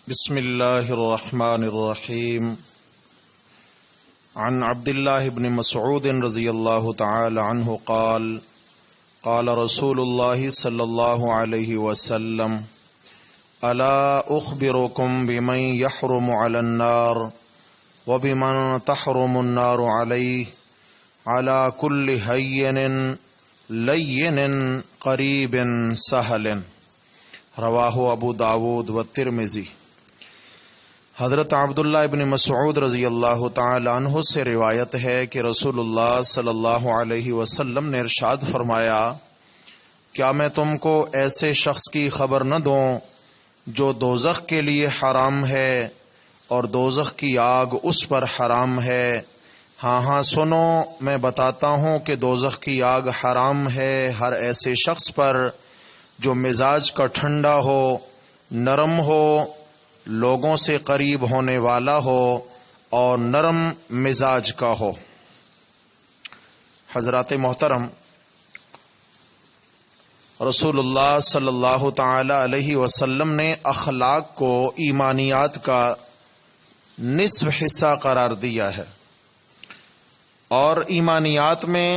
بسم الله الرحمن الرحيم. عن عبد الله بن مسعود رضي الله تعالى عنه قال قال رسول الله صلى الله عليه وسلم ألا أخبركم بمن يحرم على النار وبمن تحرم النار عليه على كل هين لين قريب سهل. رواہ ابو داود و ترمذی. حضرت عبداللہ ابن مسعود رضی اللہ تعالی عنہ سے روایت ہے کہ رسول اللہ صلی اللہ علیہ وسلم نے ارشاد فرمایا، کیا میں تم کو ایسے شخص کی خبر نہ دوں جو دوزخ کے لیے حرام ہے اور دوزخ کی آگ اس پر حرام ہے؟ ہاں سنو، میں بتاتا ہوں کہ دوزخ کی آگ حرام ہے ہر ایسے شخص پر جو مزاج کا ٹھنڈا ہو، نرم ہو، لوگوں سے قریب ہونے والا ہو اور نرم مزاج کا ہو۔ حضرات محترم، رسول اللہ صلی اللہ تعالی علیہ وسلم نے اخلاق کو ایمانیات کا نصف حصہ قرار دیا ہے، اور ایمانیات میں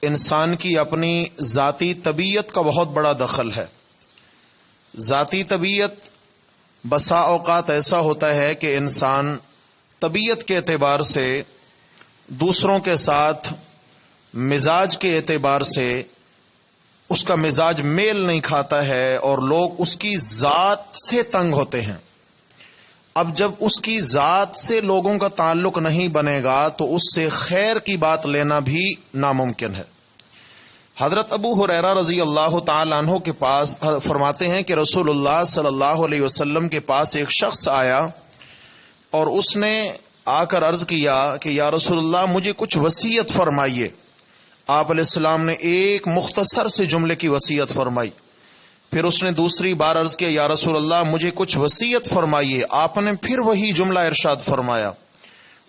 انسان کی اپنی ذاتی طبیعت کا بہت بڑا دخل ہے۔ ذاتی طبیعت بسا اوقات ایسا ہوتا ہے کہ انسان طبیعت کے اعتبار سے دوسروں کے ساتھ مزاج کے اعتبار سے اس کا مزاج میل نہیں کھاتا ہے اور لوگ اس کی ذات سے تنگ ہوتے ہیں۔ اب جب اس کی ذات سے لوگوں کا تعلق نہیں بنے گا تو اس سے خیر کی بات لینا بھی ناممکن ہے۔ حضرت ابو ہریرہ رضی اللہ تعالی عنہ کے پاس فرماتے ہیں کہ رسول اللہ صلی اللہ علیہ وسلم کے پاس ایک شخص آیا اور اس نے آ کر عرض کیا کہ یا رسول اللہ، مجھے کچھ وصیت فرمائیے۔ آپ علیہ السلام نے ایک مختصر سے جملے کی وصیت فرمائی۔ پھر اس نے دوسری بار عرض کیا، یا رسول اللہ مجھے کچھ وصیت فرمائیے۔ آپ نے پھر وہی جملہ ارشاد فرمایا۔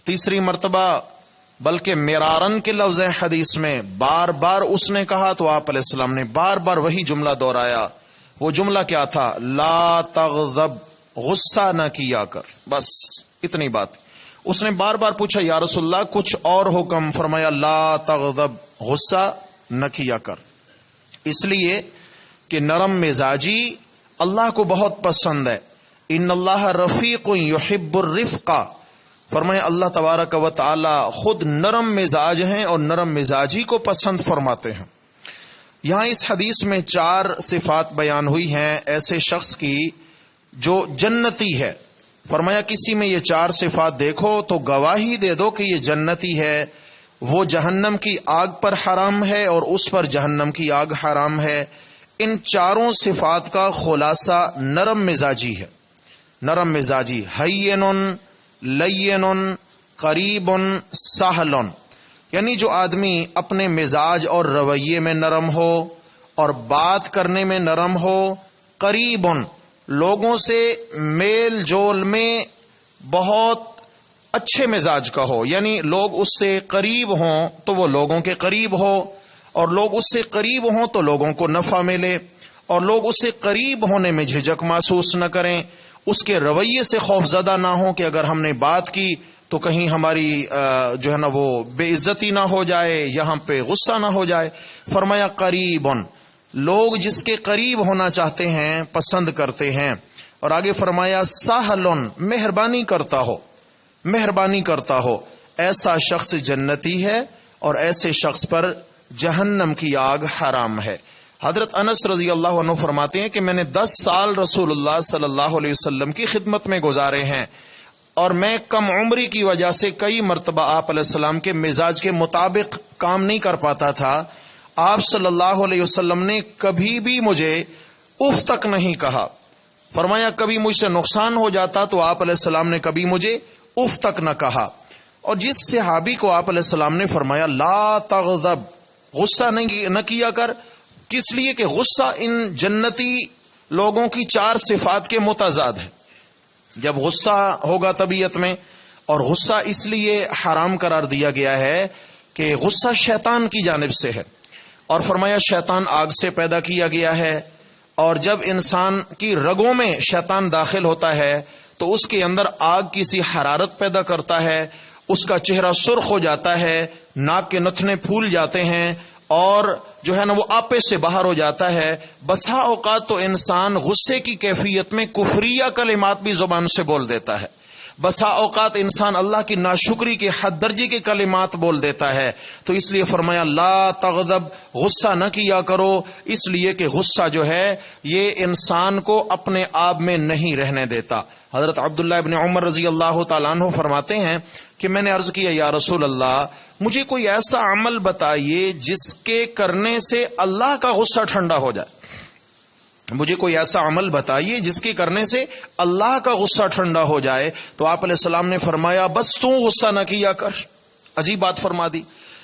تیسری مرتبہ، بلکہ مرارن کے لفظ حدیث میں بار بار اس نے کہا تو آپ علیہ السلام نے بار بار وہی جملہ دہرایا۔ وہ جملہ کیا تھا؟ لا تغضب، غصہ نہ کیا کر، بس اتنی بات۔ اس نے بار بار پوچھا، یا رسول اللہ کچھ اور حکم؟ فرمایا لا تغضب، غصہ نہ کیا کر۔ اس لیے کہ نرم مزاجی اللہ کو بہت پسند ہے۔ ان اللہ رفیق یحب الرفق، فرمایا اللہ تبارک و تعالی خود نرم مزاج ہیں اور نرم مزاجی کو پسند فرماتے ہیں۔ یہاں اس حدیث میں 4 صفات بیان ہوئی ہیں ایسے شخص کی جو جنتی ہے۔ فرمایا کسی میں یہ 4 صفات دیکھو تو گواہی دے دو کہ یہ جنتی ہے، وہ جہنم کی آگ پر حرام ہے اور اس پر جہنم کی آگ حرام ہے۔ ان 4 صفات کا خلاصہ نرم مزاجی ہے۔ نرم مزاجی، ہین لین قریب سہل، یعنی جو آدمی اپنے مزاج اور رویے میں نرم ہو اور بات کرنے میں نرم ہو، قریب لوگوں سے میل جول میں بہت اچھے مزاج کا ہو، یعنی لوگ اس سے قریب ہوں تو وہ لوگوں کے قریب ہو، اور لوگ اس سے قریب ہوں تو لوگوں کو نفع ملے، اور لوگ اس سے قریب ہونے میں جھجک محسوس نہ کریں، اس کے رویے سے خوف زدہ نہ ہوں کہ اگر ہم نے بات کی تو کہیں ہماری جو ہے نا وہ بے عزتی نہ ہو جائے، یہاں پہ غصہ نہ ہو جائے۔ فرمایا قریب، لوگ جس کے قریب ہونا چاہتے ہیں، پسند کرتے ہیں۔ اور آگے فرمایا سہل، مہربانی کرتا ہو، مہربانی کرتا ہو۔ ایسا شخص جنتی ہے اور ایسے شخص پر جہنم کی آگ حرام ہے۔ حضرت انس رضی اللہ عنہ فرماتے ہیں کہ میں نے 10 سال رسول اللہ صلی اللہ علیہ وسلم کی خدمت میں گزارے ہیں، اور میں کم عمری کی وجہ سے کئی مرتبہ آپ علیہ السلام کے مزاج کے مطابق کام نہیں کر پاتا تھا۔ آپ صلی اللہ علیہ وسلم نے کبھی بھی مجھے اف تک نہیں کہا۔ فرمایا کبھی مجھ سے نقصان ہو جاتا تو آپ علیہ السلام نے کبھی مجھے اف تک نہ کہا۔ اور جس صحابی کو آپ علیہ السلام نے فرمایا لا تغضب، غصہ نہ کیا کر، کس لیے کہ غصہ ان جنتی لوگوں کی 4 صفات کے متضاد ہے۔ جب غصہ ہوگا طبیعت میں، اور غصہ اس لیے حرام قرار دیا گیا ہے کہ غصہ شیطان کی جانب سے ہے، اور فرمایا شیطان آگ سے پیدا کیا گیا ہے، اور جب انسان کی رگوں میں شیطان داخل ہوتا ہے تو اس کے اندر آگ کی سی حرارت پیدا کرتا ہے، اس کا چہرہ سرخ ہو جاتا ہے، ناک کے نتنے پھول جاتے ہیں، اور جو ہے نا وہ آپے سے باہر ہو جاتا ہے۔ بسا اوقات تو انسان غصے کی کیفیت میں کفریہ کلمات بھی زبان سے بول دیتا ہے، بسا اوقات انسان اللہ کی ناشکری کے حد درجے کے کلمات بول دیتا ہے۔ تو اس لیے فرمایا لا تغضب، غصہ نہ کیا کرو، اس لیے کہ غصہ جو ہے یہ انسان کو اپنے آپ میں نہیں رہنے دیتا۔ حضرت عبداللہ ابن عمر رضی اللہ تعالیٰ عنہ فرماتے ہیں کہ میں نے عرض کیا یا رسول اللہ، مجھے کوئی ایسا عمل بتائیے جس کے کرنے سے اللہ کا غصہ ٹھنڈا ہو جائے، مجھے کوئی ایسا عمل بتائیے جس کے کرنے سے اللہ کا غصہ ٹھنڈا ہو جائے۔ تو آپ علیہ السلام نے فرمایا بس تو غصہ نہ کیا کر۔ عجیب بات فرما دی،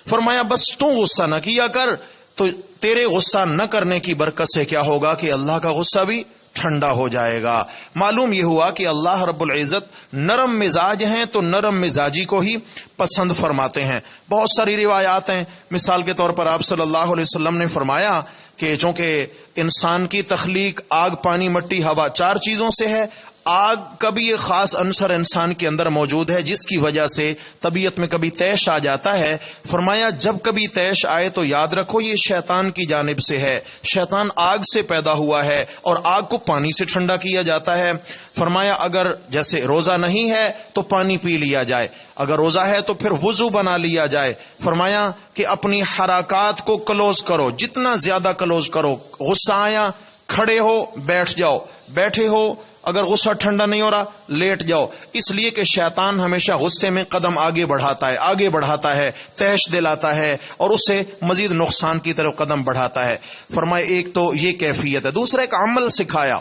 فرمایا بس تو غصہ نہ کیا کر، تو تیرے غصہ نہ کرنے کی برکت سے کیا ہوگا کہ اللہ کا غصہ بھی ٹھنڈا ہو جائے گا۔ معلوم یہ ہوا کہ اللہ رب العزت نرم مزاج ہیں تو نرم مزاجی کو ہی پسند فرماتے ہیں۔ بہت ساری روایات ہیں، مثال کے طور پر آپ صلی اللہ علیہ وسلم نے فرمایا کہ چونکہ انسان کی تخلیق آگ، پانی، مٹی، ہوا 4 چیزوں سے ہے، آگ کا بھی ایک خاص عنصر انسان کے اندر موجود ہے جس کی وجہ سے طبیعت میں کبھی تیش آ جاتا ہے۔ فرمایا جب کبھی تیش آئے تو یاد رکھو یہ شیطان کی جانب سے ہے، شیطان آگ سے پیدا ہوا ہے اور آگ کو پانی سے ٹھنڈا کیا جاتا ہے۔ فرمایا اگر جیسے روزہ نہیں ہے تو پانی پی لیا جائے، اگر روزہ ہے تو پھر وضو بنا لیا جائے۔ فرمایا کہ اپنی حرکات کو کلوز کرو، جتنا زیادہ کلوز کرو، غصہ آیا کھڑے ہو بیٹھ جاؤ، بیٹھے ہو اگر غصہ ٹھنڈا نہیں ہو رہا لیٹ جاؤ، اس لیے کہ شیطان ہمیشہ غصے میں قدم آگے بڑھاتا ہے، تیش دلاتا ہے اور اس سے مزید نقصان کی طرف قدم بڑھاتا ہے۔ فرمائے ایک تو یہ کیفیت ہے، دوسرا ایک عمل سکھایا۔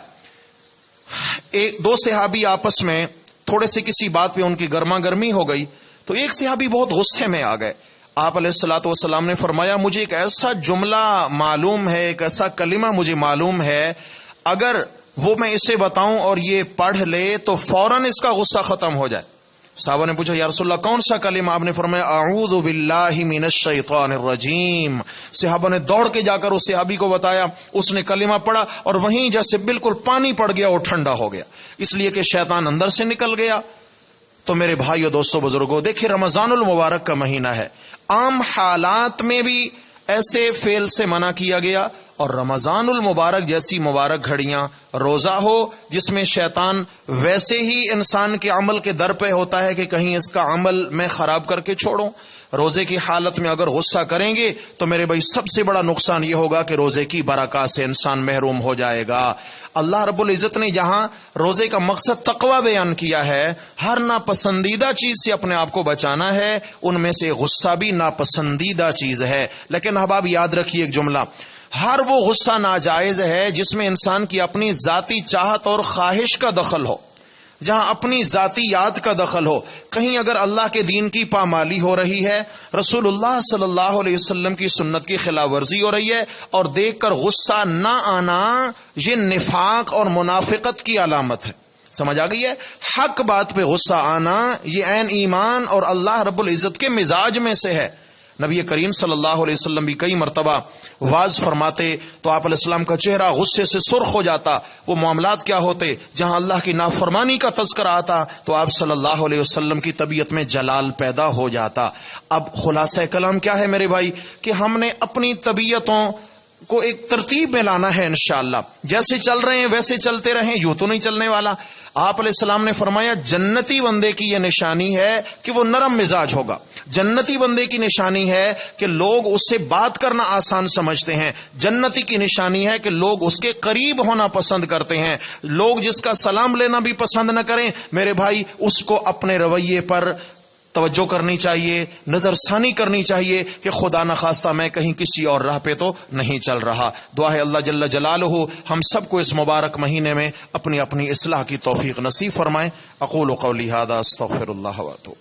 2 صحابی آپس میں تھوڑے سے کسی بات پہ ان کی گرما گرمی ہو گئی تو ایک صحابی بہت غصے میں آ گئے۔ آپ علیہ الصلوۃ والسلام نے فرمایا مجھے ایک ایسا جملہ معلوم ہے، ایک ایسا کلمہ مجھے معلوم ہے، اگر وہ میں اسے بتاؤں اور یہ پڑھ لے تو فوراً اس کا غصہ ختم ہو جائے۔ صحابہ نے پوچھا یا رسول اللہ کون سا کلمہ؟ آپ نے فرمایا اعوذ باللہ من الشیطان الرجیم۔ صحابہ نے دوڑ کے جا کر اس صحابی کو بتایا، اس نے کلمہ پڑھا اور وہیں جیسے بالکل پانی پڑ گیا اور ٹھنڈا ہو گیا، اس لیے کہ شیطان اندر سے نکل گیا۔ تو میرے بھائیو دوستو بزرگوں، دیکھیں رمضان المبارک کا مہینہ ہے، عام حالات میں بھی ایسے فعل سے منع کیا گیا، اور رمضان المبارک جیسی مبارک گھڑیاں، روزہ ہو جس میں شیطان ویسے ہی انسان کے عمل کے در پہ ہوتا ہے کہ کہیں اس کا عمل میں خراب کر کے چھوڑوں، روزے کی حالت میں اگر غصہ کریں گے تو میرے بھائی سب سے بڑا نقصان یہ ہوگا کہ روزے کی برکات سے انسان محروم ہو جائے گا۔ اللہ رب العزت نے جہاں روزے کا مقصد تقوی بیان کیا ہے، ہر ناپسندیدہ چیز سے اپنے آپ کو بچانا ہے، ان میں سے غصہ بھی ناپسندیدہ چیز ہے۔ لیکن احباب یاد رکھیے ایک جملہ، ہر وہ غصہ ناجائز ہے جس میں انسان کی اپنی ذاتی چاہت اور خواہش کا دخل ہو، جہاں اپنی ذاتی یاد کا دخل ہو۔ کہیں اگر اللہ کے دین کی پامالی ہو رہی ہے، رسول اللہ صلی اللہ علیہ وسلم کی سنت کی خلاف ورزی ہو رہی ہے اور دیکھ کر غصہ نہ آنا، یہ نفاق اور منافقت کی علامت ہے۔ سمجھ آ گئی ہے؟ حق بات پہ غصہ آنا یہ عین ایمان اور اللہ رب العزت کے مزاج میں سے ہے۔ نبی کریم صلی اللہ علیہ وسلم بھی کئی مرتبہ واعظ فرماتے تو آپ علیہ السلام کا چہرہ غصے سے سرخ ہو جاتا۔ وہ معاملات کیا ہوتے جہاں اللہ کی نافرمانی کا تذکرہ آتا تو آپ صلی اللہ علیہ وسلم کی طبیعت میں جلال پیدا ہو جاتا۔ اب خلاصہ کلام کیا ہے میرے بھائی کہ ہم نے اپنی طبیعتوں کو ایک ترتیب میں لانا ہے، انشاءاللہ جیسے چل رہے ہیں ویسے چلتے رہیں، یوں تو نہیں چلنے والا۔ آپ علیہ السلام نے فرمایا جنتی بندے کی یہ نشانی ہے کہ وہ نرم مزاج ہوگا، جنتی بندے کی نشانی ہے کہ لوگ اس سے بات کرنا آسان سمجھتے ہیں، جنتی کی نشانی ہے کہ لوگ اس کے قریب ہونا پسند کرتے ہیں، لوگ جس کا سلام لینا بھی پسند نہ کریں میرے بھائی اس کو اپنے رویے پر توجہ کرنی چاہیے، نظر ثانی کرنی چاہیے کہ خدا نخواستہ میں کہیں کسی اور راہ پہ تو نہیں چل رہا۔ دعا ہے اللہ جل جلالہ ہم سب کو اس مبارک مہینے میں اپنی اصلاح کی توفیق نصیب فرمائے۔ اقول قولی ھذا استغفر اللہ واتوب۔